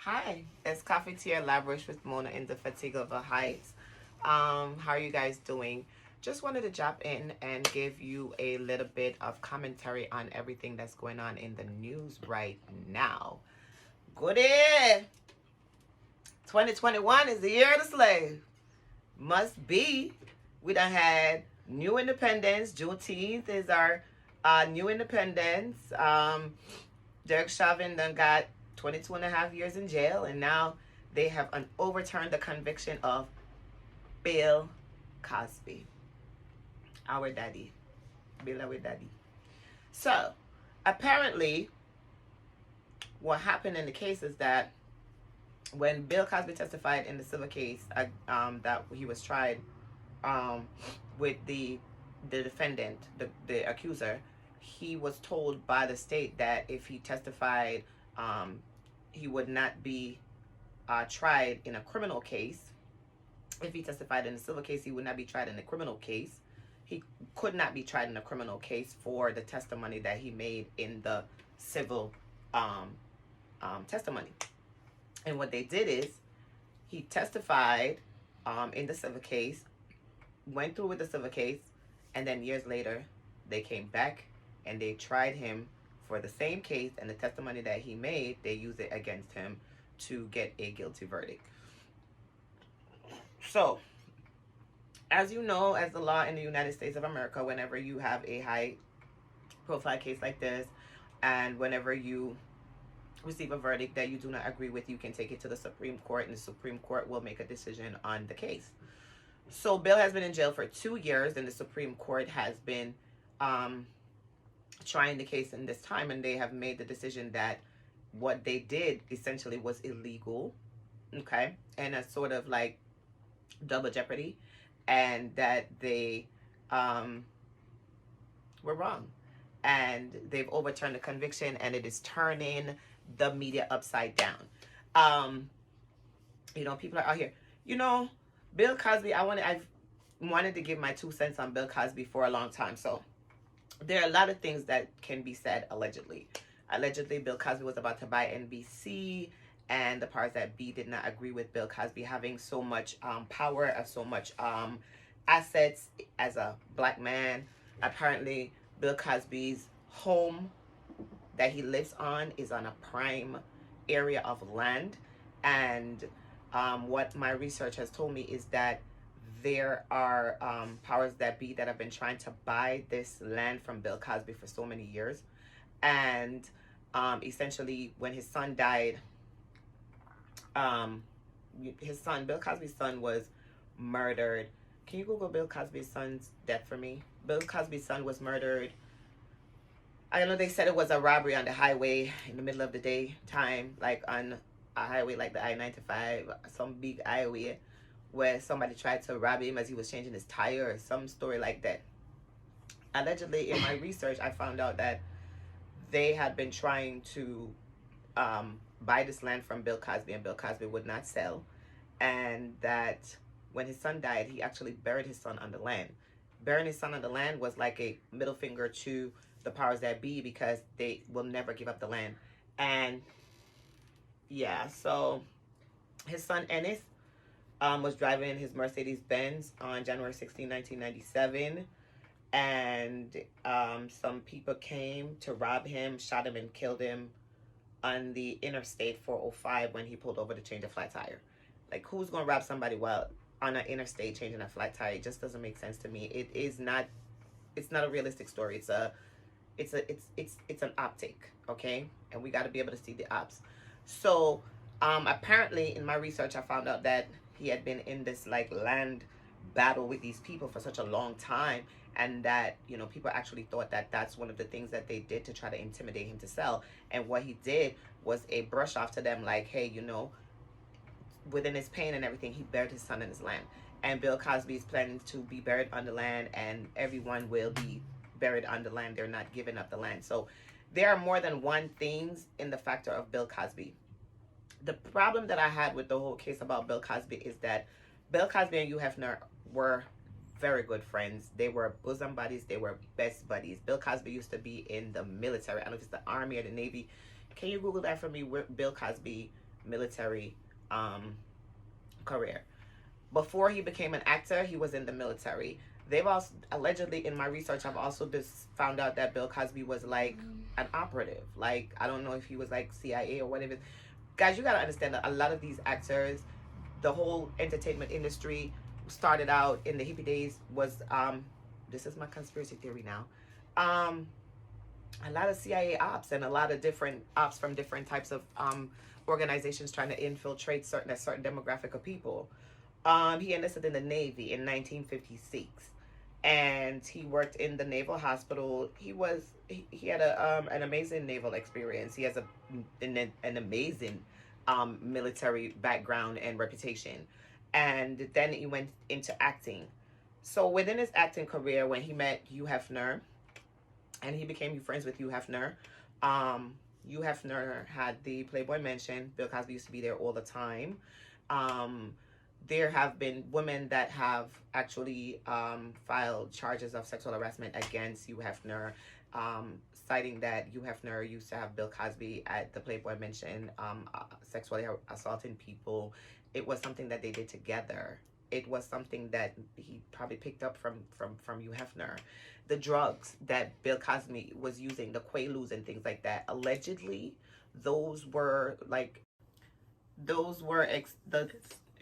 Hi, it's Coffee Tea Lavish with Mona in the Fatigue of the Heights. How are you guys doing? Just wanted to drop in and give you a little bit of commentary on everything that's going on in the news right now. Goody! 2021 is the year of the slave. Must be. We done had new independence. Juneteenth is our new independence. Derek Chauvin done got 22 and a half years in jail, and now they have overturned the conviction of Bill Cosby, our daddy. Bill, our daddy. So, apparently, what happened in the case is that when Bill Cosby testified in the civil case that he was tried um, with the defendant, the accuser, he was told by the state that if he testified, he would not be tried in a criminal case. If he testified in a civil case, he would not be tried in a criminal case. He could not be tried in a criminal case for the testimony that he made in the civil testimony. And what they did is he testified in the civil case, went through with the civil case, and then years later, they came back and they tried him for the same case, and the testimony that he made, they used it against him to get a guilty verdict. So, as you know, as the law in the United States of America, whenever you have a high profile case like this, and whenever you receive a verdict that you do not agree with, you can take it to the Supreme Court, and the Supreme Court will make a decision on the case. So Bill has been in jail for 2 years, and the Supreme Court has been trying the case in this time, and they have made the decision that what they did essentially was illegal, okay, and a sort of like double jeopardy, and that they were wrong, and they've overturned the conviction, and it is turning the media upside down. People are out here, Bill Cosby. I've wanted to give my 2 cents on Bill Cosby for a long time. So there are a lot of things that can be said allegedly. Allegedly, Bill Cosby was about to buy NBC, and the powers that be did not agree with Bill Cosby having so much power, so much assets as a black man. Apparently, Bill Cosby's home that he lives on is on a prime area of land, and what my research has told me is that there are powers that be that have been trying to buy this land from Bill Cosby for so many years. And essentially, when his son died, Bill Cosby's son, was murdered. Can you Google Bill Cosby's son's death for me? Bill Cosby's son was murdered. I know they said it was a robbery on the highway in the middle of the day time, like on a highway like the I-95, some big highway, where somebody tried to rob him as he was changing his tire or some story like that. Allegedly, in my research, I found out that they had been trying to buy this land from Bill Cosby, and Bill Cosby would not sell. And that when his son died, he actually buried his son on the land. Burying his son on the land was like a middle finger to the powers that be, because they will never give up the land. And yeah, so his son Ennis was driving his Mercedes Benz on January 16, 1997, and some people came to rob him, shot him, and killed him on the Interstate 405 when he pulled over to change a flat tire. Like, who's gonna rob somebody while on an interstate changing a flat tire? It just doesn't make sense to me. It's not a realistic story. It's an optic, okay? And we got to be able to see the ops. So apparently, in my research, I found out that he had been in this like land battle with these people for such a long time, and that people actually thought that that's one of the things that they did to try to intimidate him to sell. And what he did was a brush off to them, like, hey, within his pain and everything, he buried his son in his land. And Bill Cosby is planning to be buried on the land, and everyone will be buried on the land. They're not giving up the land. So there are more than one things in the factor of Bill Cosby. The problem that I had with the whole case about Bill Cosby is that Bill Cosby and Hugh Hefner were very good friends. They were bosom buddies. They were best buddies. Bill Cosby used to be in the military. I don't know if it's the Army or the Navy. Can you Google that for me? Where Bill Cosby military career. Before he became an actor, he was in the military. They've also allegedly, in my research, I've also just found out that Bill Cosby was like an operative. Like, I don't know if he was like CIA or whatever. Guys, you gotta understand that a lot of these actors, the whole entertainment industry started out in the hippie days was this is my conspiracy theory now. Um a lot of CIA ops and a lot of different ops from different types of organizations trying to infiltrate a certain demographic of people. He enlisted in the Navy in 1956, and he worked in the Naval Hospital. He had an amazing naval experience. He has an amazing military background and reputation, and then he went into acting. So within his acting career, when he met Hugh Hefner, and he became friends with Hugh Hefner. Hugh Hefner had the Playboy Mansion. Bill Cosby used to be there all the time. Um, there have been women that have actually filed charges of sexual harassment against Hugh Hefner, citing that Hugh Hefner used to have Bill Cosby at the Playboy Mansion, sexually assaulting people. It was something that they did together. It was something that he probably picked up from Hugh Hefner. The drugs that Bill Cosby was using, the Quaaludes and things like that, allegedly, those were like, those were it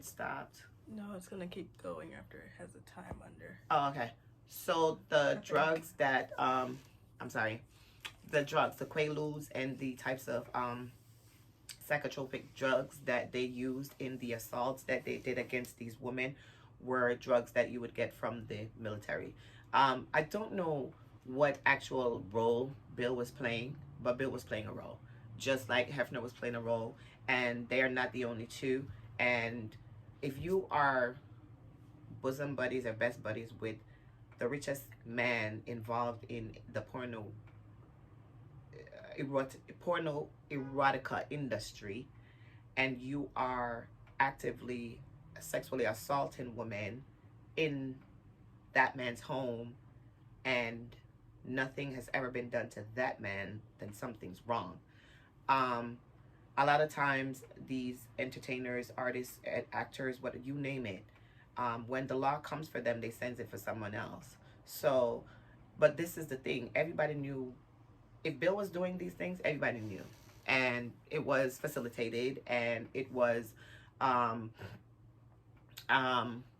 stopped. No, it's gonna keep going after it has a time under. Oh, okay. So the drugs that I'm sorry, the drugs, the Quaaludes and the types of psychotropic drugs that they used in the assaults that they did against these women were drugs that you would get from the military. I don't know what actual role Bill was playing, but Bill was playing a role, just like Hefner was playing a role, and they are not the only two. And if you are bosom buddies or best buddies with the richest man involved in the porno erotica industry, and you are actively sexually assaulting women in that man's home, and nothing has ever been done to that man, then something's wrong. A lot of times these entertainers, artists, actors, what you name it, when the law comes for them, they send it for someone else. So, but this is the thing, everybody knew. If Bill was doing these things, everybody knew, and it was facilitated, and it was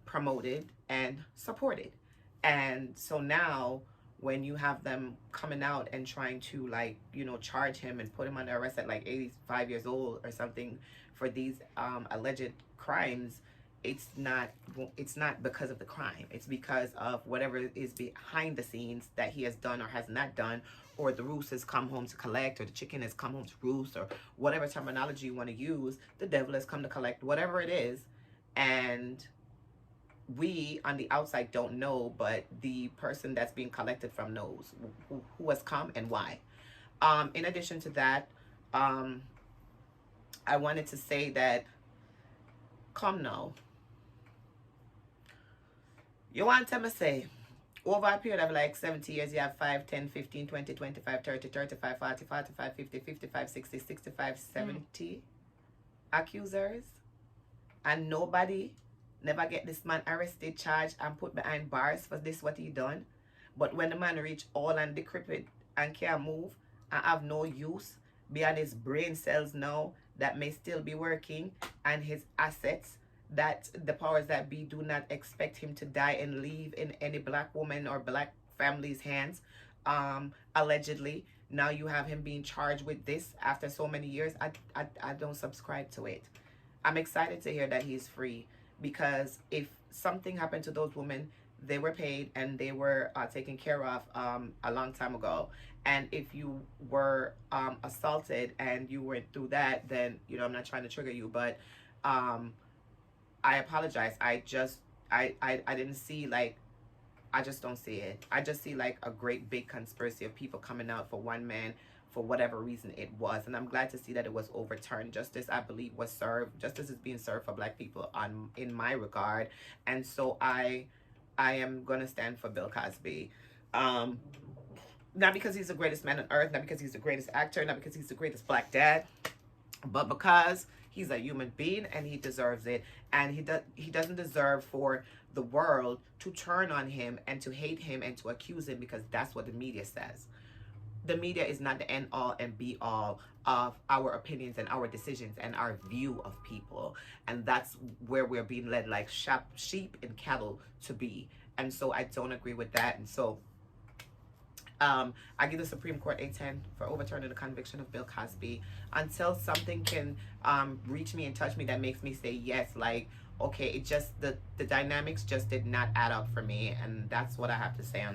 promoted and supported. And so now when you have them coming out and trying to, like, charge him and put him under arrest at like 85 years old or something for these alleged crimes, it's not because of the crime. It's because of whatever is behind the scenes that he has done or has not done, or the rooster has come home to collect, or the chicken has come home to roost, or whatever terminology you want to use. The devil has come to collect, whatever it is. And we on the outside don't know, but the person that's being collected from knows who has come and why. In addition to that, I wanted to say that, come now, you want to say, over a period of like 70 years, you have 5, 10, 15, 20, 25, 30, 35, 40, 45, 50, 55, 60, 65, 70 accusers, and nobody never get this man arrested, charged, and put behind bars for this what he done. But when the man reach old and decrepit and can't move and have no use beyond his brain cells now that may still be working, and his assets that the powers that be do not expect him to die and leave in any black woman or black family's hands, allegedly, now you have him being charged with this after so many years. I don't subscribe to it. I'm excited to hear that he's free, because if something happened to those women, they were paid and they were taken care of a long time ago. And if you were assaulted and you went through that, then, I'm not trying to trigger you, but I apologize. I didn't see, like, I just don't see it. I just see like a great big conspiracy of people coming out for one man for whatever reason it was. And I'm glad to see that it was overturned. Justice, I believe, was served. Justice is being served for black people in my regard. And so I am going to stand for Bill Cosby. Not because he's the greatest man on earth, not because he's the greatest actor, not because he's the greatest black dad. But because he's a human being and he deserves it, and he doesn't deserve for the world to turn on him and to hate him and to accuse him, because that's what the media says. The media is not the end all and be all of our opinions and our decisions and our view of people. And that's where we're being led like sheep and cattle to be. And so I don't agree with that. And so I give the Supreme Court a 10 for overturning the conviction of Bill Cosby until something can reach me and touch me that makes me say yes. Like, okay, it just, the dynamics just did not add up for me. And that's what I have to say on